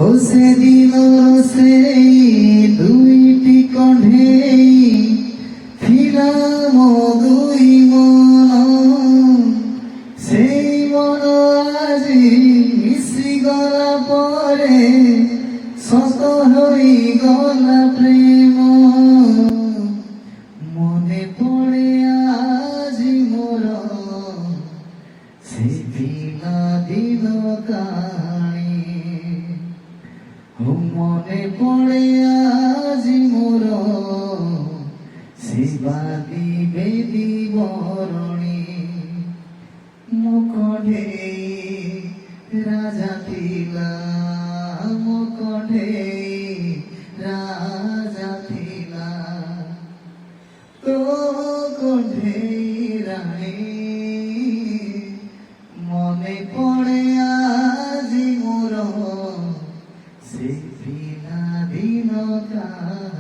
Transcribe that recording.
Jose দিল সেই দুইটি কণ্ঠে ফিরাম দুই মন সেই মন আজি মিশি গলা পরে শত হই গলা প্রেম মনে পড়ে আজি মোর সেই দিলা দিল কাণী মনে পড়ে আজি মোর শিবাদি বেদি বরণী মুখে রাজা থিলা মুখে রাজা থিলা তো কণ্ঠে রানী মনে পড়ে আজি মোর সেই দিন কাহিনী।